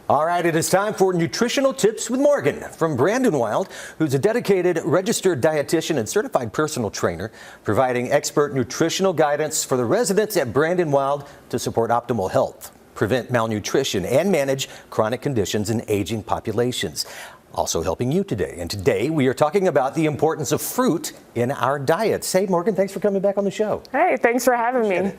All right, it is time for Nutritional Tips with Morgan from Brandon Wild, who's a dedicated registered dietitian and certified personal trainer, providing expert nutritional guidance for the residents at Brandon Wild to support optimal health, prevent malnutrition, and manage chronic conditions in aging populations. Also helping you today. And today we are talking about the importance of fruit in our diets. Hey, Morgan, thanks for coming back on the show. Hey, thanks for having me.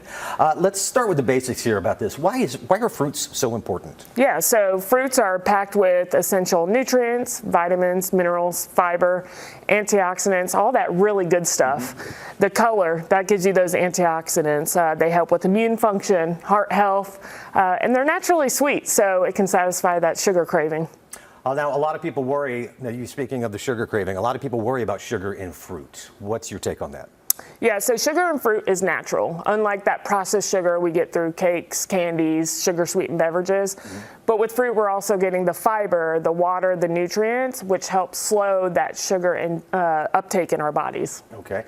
Let's start with the basics here about this. Why are fruits so important? Yeah, so fruits are packed with essential nutrients, vitamins, minerals, fiber, antioxidants, all that really good stuff. The color, that gives you those antioxidants. They help with immune function, heart health, and they're naturally sweet, so it can satisfy that sugar craving. Now, a lot of people worry, speaking of the sugar craving, a lot of people worry about sugar in fruit. What's your take on that? Yeah, so sugar in fruit is natural, unlike that processed sugar we get through cakes, candies, sugar-sweetened beverages. But with fruit, we're also getting the fiber, the water, the nutrients, which helps slow that sugar uptake in our bodies. Okay,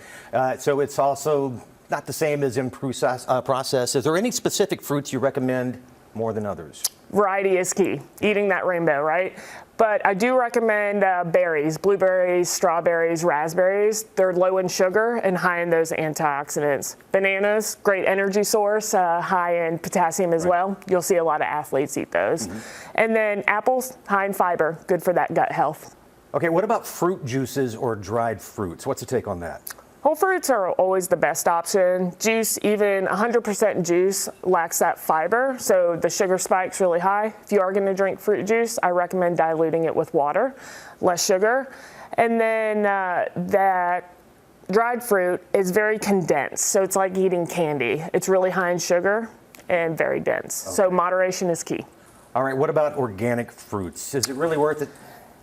so it's also not the same as in processed. Is there any specific fruits you recommend more than others? Variety is key, eating that rainbow, right? But I do recommend berries, blueberries, strawberries, raspberries. They're low in sugar and high in those antioxidants. Bananas, great energy source, high in potassium as well. You'll see a lot of athletes eat those. And then apples, high in fiber, good for that gut health. Okay, what about fruit juices or dried fruits? What's the take on that? Whole fruits are always the best option. Juice, even 100% juice, lacks that fiber, so the sugar spike's really high. If you are going to drink fruit juice, I recommend diluting it with water, less sugar. And then that dried fruit is very condensed, so it's like eating candy. It's really high in sugar and very dense, so moderation is key. All right, what about organic fruits? Is it really worth it?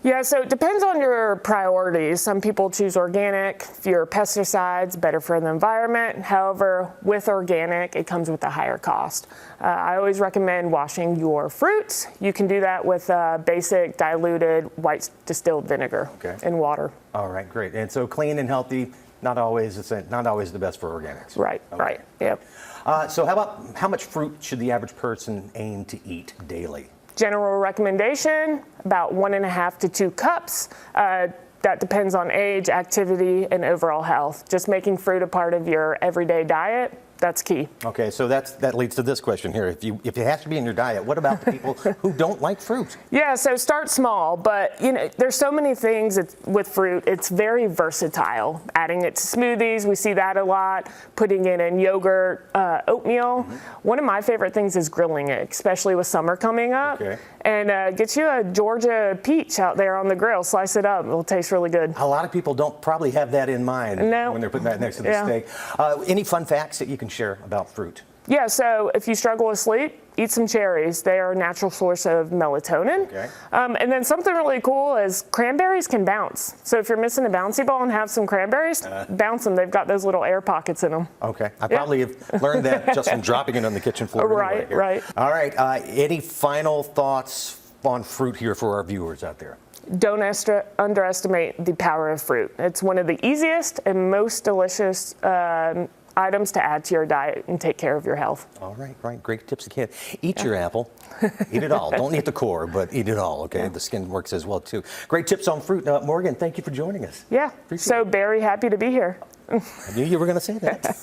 Yeah, so it depends on your priorities. Some people choose organic, fewer pesticides, better for the environment. However, with organic, it comes with a higher cost. I always recommend washing your fruits. You can do that with basic diluted white distilled vinegar and water. All right, great. And so clean and healthy, not always the best for organics. Right, right, yep. So how much fruit should the average person aim to eat daily? General recommendation, about 1.5 to 2 cups. That depends on age, activity, and overall health. Just making fruit a part of your everyday diet, that's key. Okay, so that leads to this question here. If it has to be in your diet, what about the people who don't like fruit? Yeah, so start small, but there's so many things with fruit. It's very versatile. Adding it to smoothies, we see that a lot. Putting it in yogurt, oatmeal. One of my favorite things is grilling it, especially with summer coming up. And get you a Georgia peach out there on the grill. Slice it up. It'll taste really good. A lot of people don't probably have that in mind when they're putting that next to the steak. Any fun facts that you can share about fruit? Yeah, so if you struggle with sleep, eat some cherries. They are a natural source of melatonin. And then something really cool is cranberries can bounce. So if you're missing a bouncy ball and have some cranberries, bounce them. They've got those little air pockets in them. Okay, I probably have learned that just from dropping it on the kitchen floor. Right, right. All right, any final thoughts on fruit here for our viewers out there? Don't underestimate the power of fruit. It's one of the easiest and most delicious items to add to your diet and take care of your health. All right, right. Great tips again. Eat your apple. Eat it all. Don't eat the core, but eat it all, okay? The skin works as well, too. Great tips on fruit. Morgan, thank you for joining us. Yeah, so very happy to be here. I knew you were going to say that.